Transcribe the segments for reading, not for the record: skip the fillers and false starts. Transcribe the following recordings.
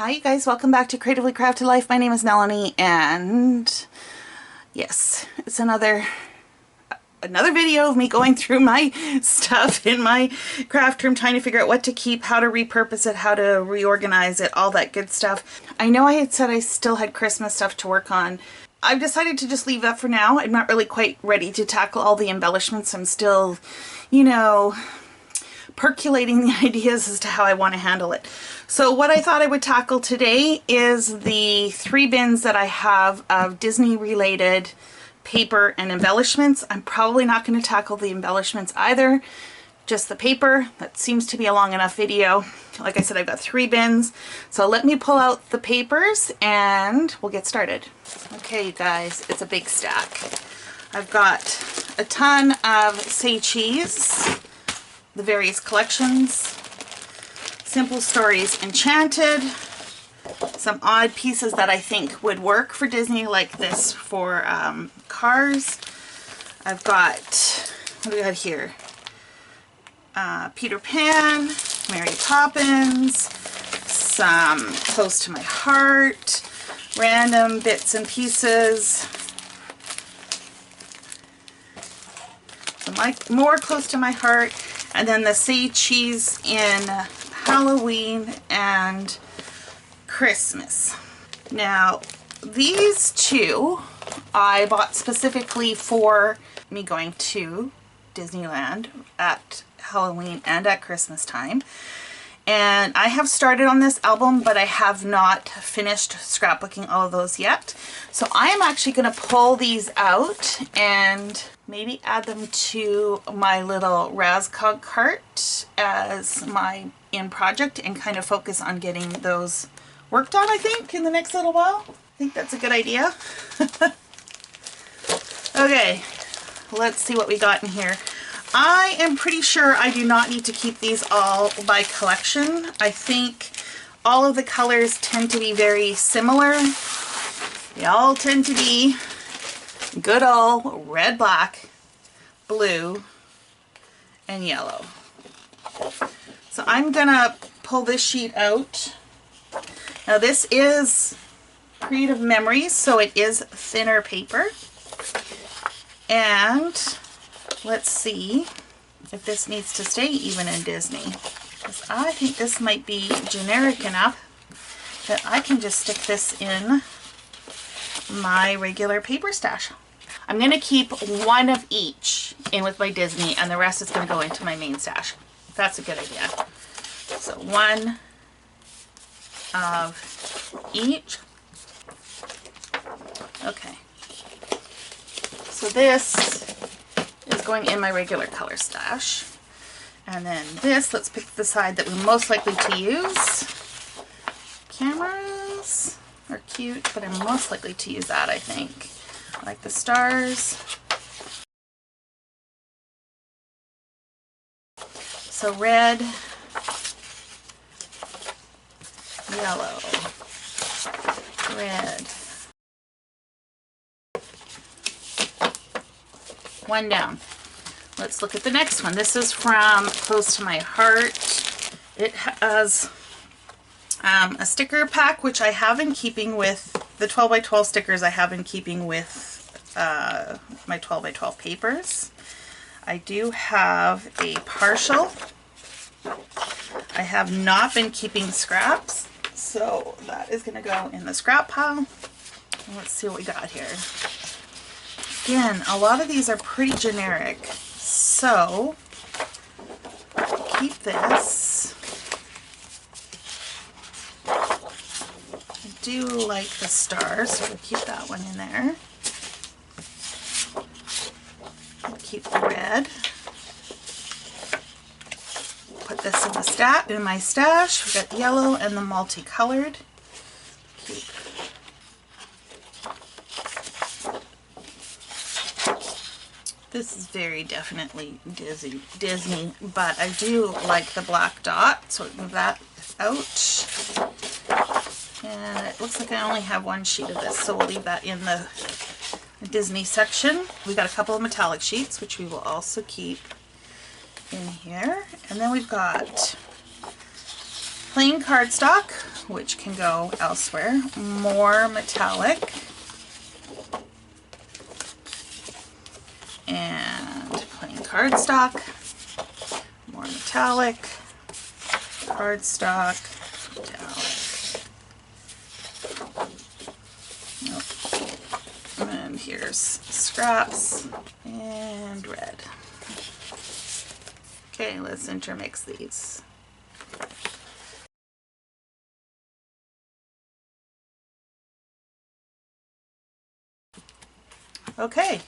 Hi you guys, welcome back to Creatively Crafted Life. My name is Melanie, and yes, it's another video of me going through my stuff in my craft room, trying to figure out what to keep, how to repurpose it, how to reorganize it, all that good stuff. I know I had said I still had Christmas stuff to work on. I've decided to just leave that for now. I'm not really quite ready to tackle all the embellishments. I'm still, you know, percolating the ideas as to how I want to handle it. So what I thought I would tackle today is the 3 bins that I have of Disney related paper and embellishments. I'm probably not going to tackle the embellishments either, just the paper. That seems to be a long enough video. Like I said, I've got 3 bins. So let me pull out the papers and we'll get started. Okay, you guys, it's a big stack. I've got a ton of Say Cheese, the various collections, Simple Stories Enchanted, some odd pieces that I think would work for Disney, like this for cars. I've got, what do we got here? Peter Pan, Mary Poppins, some Close to My Heart, random bits and pieces, some more Close to My Heart, and then the Say Cheese in Halloween and Christmas. Now, these 2 I bought specifically for me going to Disneyland at Halloween and at Christmas time. And I have started on this album, but I have not finished scrapbooking all of those yet. So I am actually going to pull these out and maybe add them to my little Razzcog cart as my in project and kind of focus on getting those worked on, I think, in the next little while. I think that's a good idea. Okay, let's see what we got in here. I am pretty sure I do not need to keep these all by collection. I think all of the colors tend to be very similar. They all tend to be good old red, black, blue, and yellow. So I'm gonna pull this sheet out. Now this is Creative Memories, so it is thinner paper. And let's see if this needs to stay even in Disney, because I think this might be generic enough that I can just stick this in my regular paper stash. I'm going to keep 1 of each in with my Disney, and the rest is going to go into my main stash. That's a good idea. So 1 of each. Okay. So this is going in my regular color stash. And then this, let's pick the side that we're most likely to use. Cameras are cute, but I'm most likely to use that, I think. I like the stars. So red, yellow, red. 1 down. Let's look at the next one. This is from Close to My Heart. It has a sticker pack, which I have in keeping with the 12 by 12 stickers. I have in keeping with my 12 by 12 papers. I do have a partial. I have not been keeping scraps, so that is going to go in the scrap pile. And let's see what we got here. Again, a lot of these are pretty generic, so keep this. I do like the stars, so we'll keep that one in there. I'll keep the red. Put this in my stash. We've got the yellow and the multicolored. Keep. This is very definitely Disney, but I do like the black dot, so move that out. And it looks like I only have 1 sheet of this, so we'll leave that in the Disney section. We've got a couple of metallic sheets, which we will also keep in here. And then we've got plain cardstock, which can go elsewhere. More metallic. And plain cardstock. More metallic. Cardstock. Metallic. Nope. And here's scraps. And red. Okay, let's intermix these. Okay,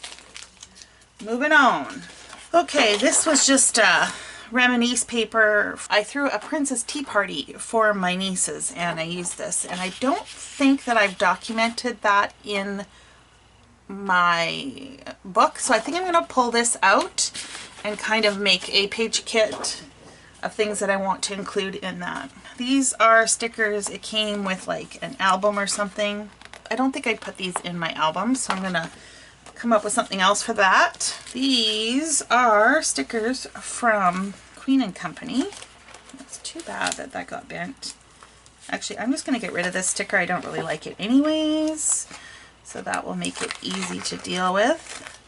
moving on. Okay, this was just reminisce paper. I threw a princess tea party for my nieces and I used this, and I don't think that I've documented that in my book, so I think I'm going to pull this out and kind of make a page kit of things that I want to include in that. These are stickers. It came with like an album or something. I don't think I'd put these in my album, so I'm going to come up with something else for that. These are stickers from Queen & Company. It's too bad that that got bent. Actually, I'm just going to get rid of this sticker. I don't really like it anyways, so that will make it easy to deal with.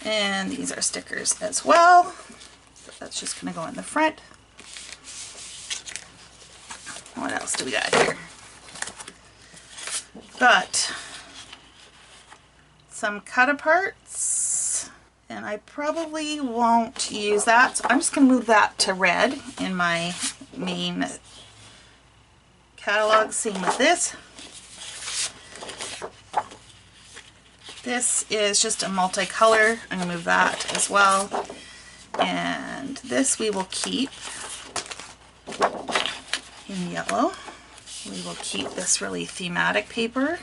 And these are stickers as well. So that's just going to go in the front. What else do we got here? Got some cut-aparts, and I probably won't use that, so I'm just going to move that to red in my main catalog. Same with this. This is just a multicolor. I'm going to move that as well. And this we will keep in yellow. We will keep this really thematic paper.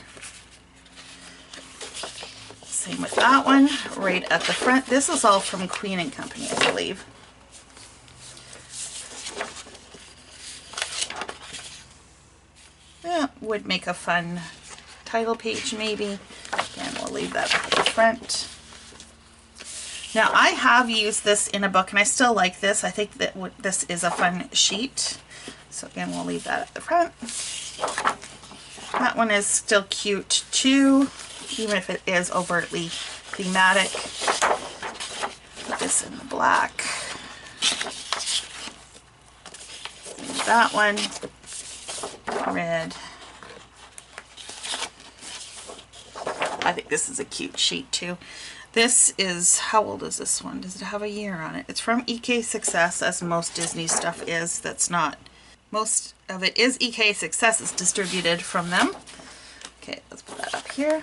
Same with that one, right at the front. This is all from Queen & Company, I believe. Yeah, would make a fun title page maybe. And we'll leave that at the front. Now I have used this in a book and I still like this. I think that this is a fun sheet. So again, we'll leave that at the front. That one is still cute too, even if it is overtly thematic. Put this in the black. Leave that one. Red. I think this is a cute sheet too. This is, how old is this one? Does it have a year on it? It's from EK Success, as most Disney stuff is. That's not. Most of it is EK Success. It's distributed from them. Okay, let's put that up here.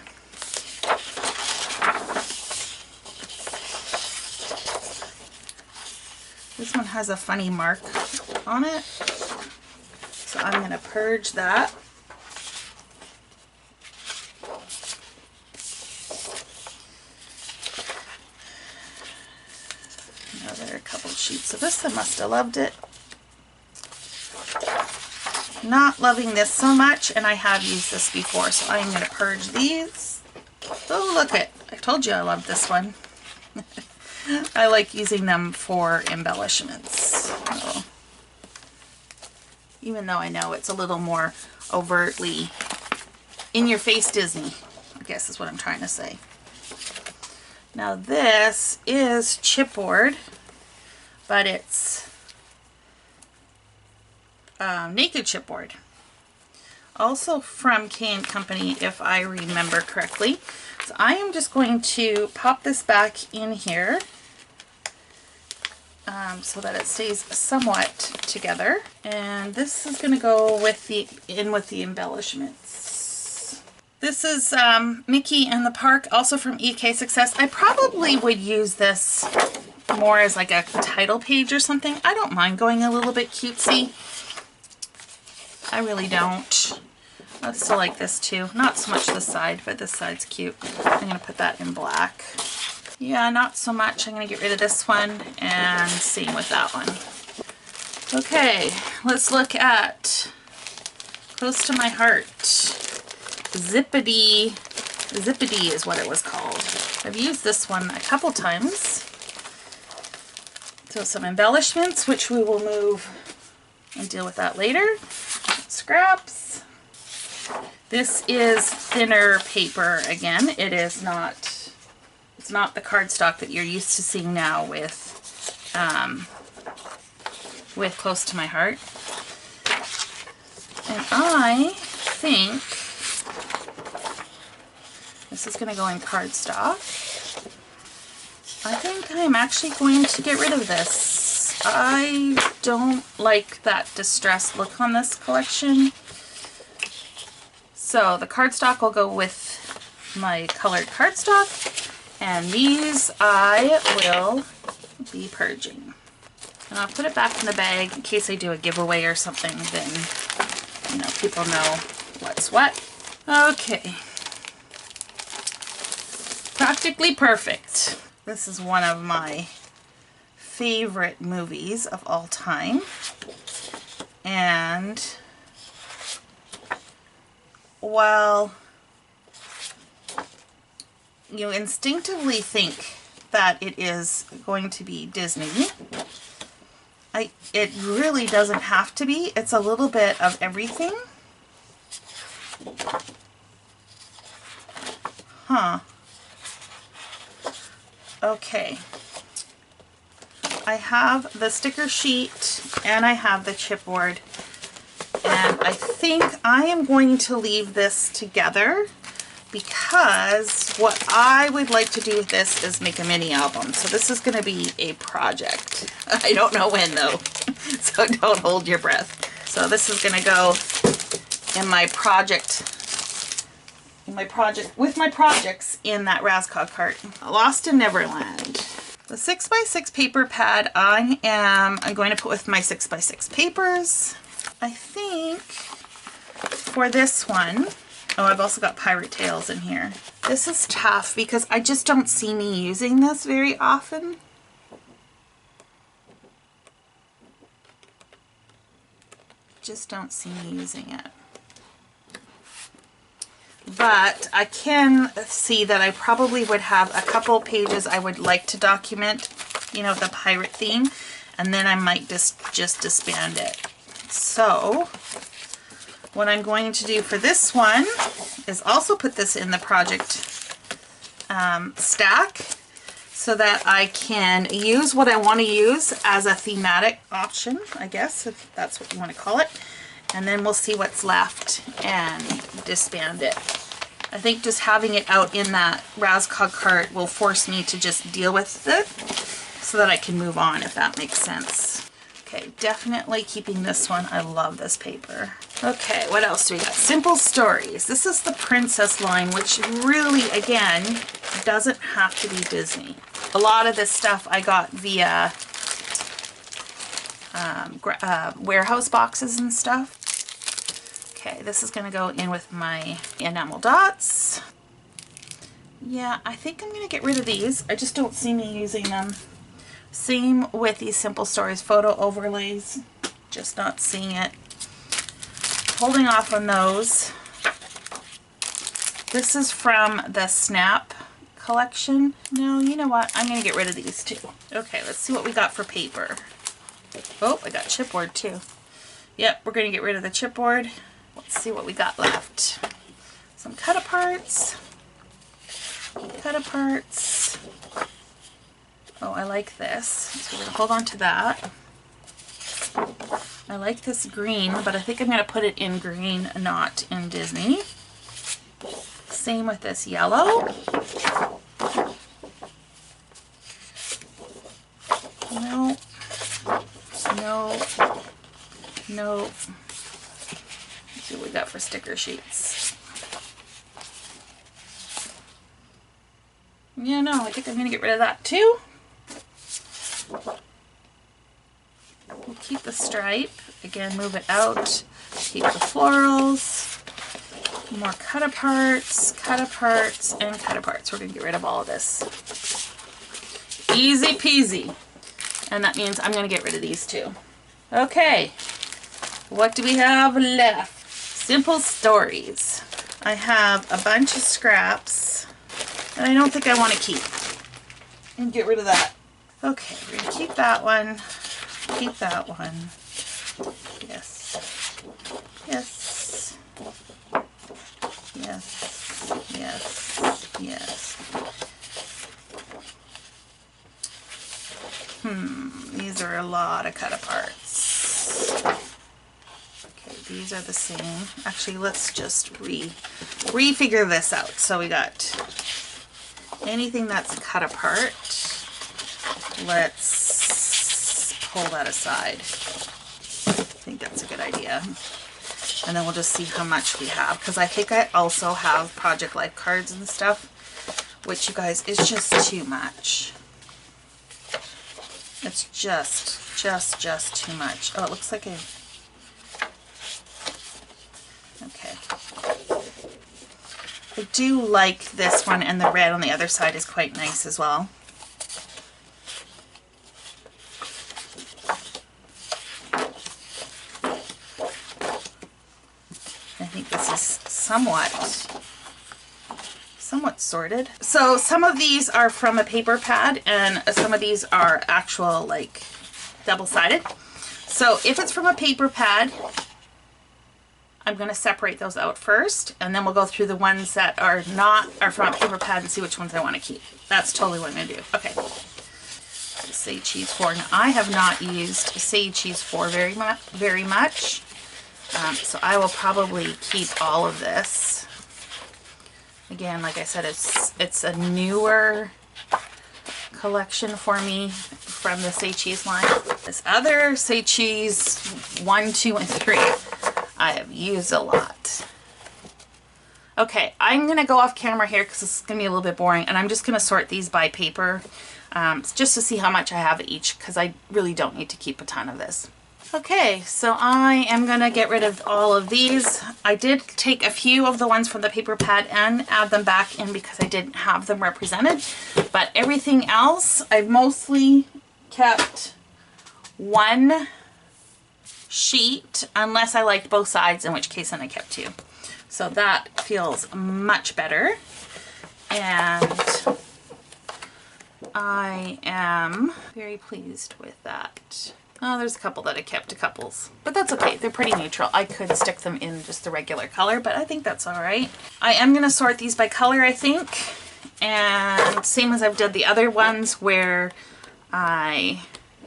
This one has a funny mark on it, so I'm going to purge that. Another couple sheets of this. I must have loved it. Not loving this so much, and I have used this before, so I'm going to purge these. Oh, look it. I told you I love this one. I like using them for embellishments. So, even though I know it's a little more overtly in-your-face Disney, I guess is what I'm trying to say. Now this is chipboard, but it's naked chipboard. Also from K & Company, if I remember correctly. So I am just going to pop this back in here so that it stays somewhat together. And this is going to go with the embellishments. This is Mickey and the Park, also from EK Success. I probably would use this more as like a title page or something. I don't mind going a little bit cutesy. I really don't. I still like this too. Not so much this side, but this side's cute. I'm going to put that in black. Yeah, not so much. I'm going to get rid of this one, and same with that one. Okay, let's look at Close to My Heart. Zippity is what it was called. I've used this one a couple times. So some embellishments, which we will move and deal with that later. Scraps. This is thinner paper again. It is not, it's not the cardstock that you're used to seeing now with Close to My Heart. And I think this is going to go in cardstock. I think I'm actually going to get rid of this. I don't like that distressed look on this collection. So the cardstock will go with my colored cardstock, and these I will be purging. And I'll put it back in the bag in case I do a giveaway or something, then, you know, people know what's what. Okay. Practically Perfect. This is one of my favorite movies of all time. And while you instinctively think that it is going to be Disney, it really doesn't have to be. It's a little bit of everything. Huh. Okay. I have the sticker sheet and I have the chipboard, and I think I am going to leave this together because what I would like to do with this is make a mini album. So this is going to be a project. I don't know when though, so don't hold your breath. So this is going to go in my project, with my projects in that Raskog cart. Lost in Neverland. The 6x6 paper pad I'm going to put with my 6x6 papers. I think for this one, oh, I've also got Pirate Tales in here. This is tough because I just don't see me using this very often. Just don't see me using it. But I can see that I probably would have a couple pages I would like to document, you know, the pirate theme, and then I might just disband it. So what I'm going to do for this one is also put this in the project stack so that I can use what I want to use as a thematic option, I guess, if that's what you want to call it. And then we'll see what's left and disband it. I think just having it out in that Raskog cart will force me to just deal with it so that I can move on, if that makes sense. Okay, definitely keeping this one. I love this paper. Okay, what else do we got? Simple Stories. This is the Princess line, which really, again, doesn't have to be Disney. A lot of this stuff I got via warehouse boxes and stuff. Okay, this is going to go in with my enamel dots. Yeah, I think I'm going to get rid of these. I just don't see me using them. Same with these Simple Stories photo overlays. Just not seeing it. Holding off on those. This is from the Snap collection. No, you know what? I'm going to get rid of these too. Okay, let's see what we got for paper. Oh, I got chipboard too. Yep, we're going to get rid of the chipboard. Let's see what we got left. Some cut-aparts. Cut-aparts. Oh, I like this. So we're going to hold on to that. I like this green, but I think I'm going to put it in green, not in Disney. Same with this yellow. No. No. No. Let's see what we got for sticker sheets. Yeah, no, I think I'm going to get rid of that too. We'll keep the stripe. Again, move it out. Keep the florals. More cut-aparts, cut-aparts, and cut-aparts. We're going to get rid of all of this. Easy peasy. And that means I'm going to get rid of these too. Okay. What do we have left? Simple Stories. I have a bunch of scraps that I don't think I want to keep. And get rid of that. Okay, we're gonna keep that one, keep that one. Yes, yes, yes, yes, yes. These are a lot of cut aparts. Okay, these are the same. Actually, let's just refigure this out. So we got anything that's cut apart. Let's pull that aside. I think that's a good idea. And then we'll just see how much we have, because I think I also have Project Life cards and stuff, which, you guys, is just too much. It's just too much. Oh, it looks like okay. I do like this one, and the red on the other side is quite nice as well. I think this is somewhat sorted. So some of these are from a paper pad, and some of these are actual, like, double-sided. So if it's from a paper pad, I'm going to separate those out first, and then we'll go through the ones that are from a paper pad and see which ones I want to keep. That's totally what I'm going to do. Okay. Sage Cheese 4. Now, I have not used Sage Cheese 4 very much. So I will probably keep all of this. Again, like I said, it's a newer collection for me from the Sage Cheese line. This other Sage Cheese 1, 2, and 3, I have used a lot. Okay, I'm going to go off camera here because this is going to be a little bit boring, and I'm just going to sort these by paper just to see how much I have each, because I really don't need to keep a ton of this. Okay, so I am going to get rid of all of these. I did take a few of the ones from the paper pad and add them back in because I didn't have them represented. But everything else, I've mostly kept one sheet, unless I liked both sides, in which case then I kept two. So that feels much better. And I am very pleased with that. Oh, there's a couple that I kept, a couples, but that's okay. They're pretty neutral. I could stick them in just the regular color, but I think that's all right. I am going to sort these by color, I think, and same as I've done the other ones where I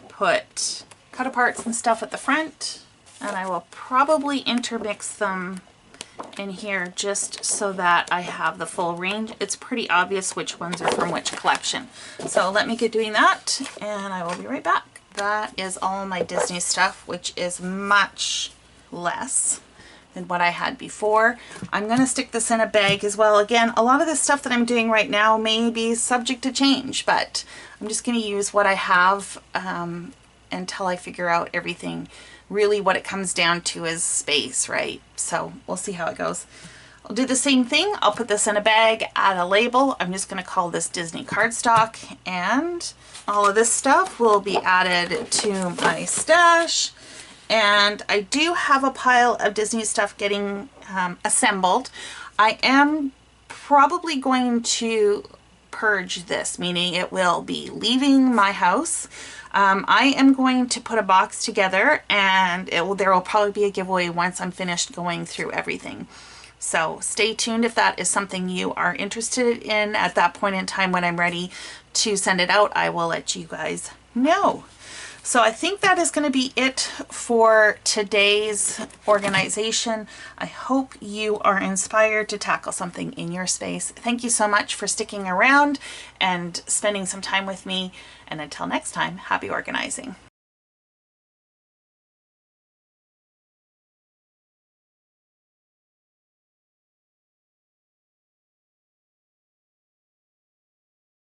put cut aparts and stuff at the front, and I will probably intermix them in here just so that I have the full range. It's pretty obvious which ones are from which collection. So let me get doing that, and I will be right back. That is all my Disney stuff, which is much less than what I had before. I'm going to stick this in a bag as well. Again, a lot of the stuff that I'm doing right now may be subject to change, but I'm just going to use what I have until I figure out everything. Really what it comes down to is space, right? So we'll see how it goes. I'll do the same thing. I'll put this in a bag, add a label. I'm just going to call this Disney Cardstock, and all of this stuff will be added to my stash. And I do have a pile of Disney stuff getting assembled. I am probably going to purge this, meaning it will be leaving my house. I am going to put a box together, and there will probably be a giveaway once I'm finished going through everything. So stay tuned if that is something you are interested in. At that point in time when I'm ready to send it out, I will let you guys know. So I think that is going to be it for today's organization. I hope you are inspired to tackle something in your space. Thank you so much for sticking around and spending some time with me. And until next time, happy organizing.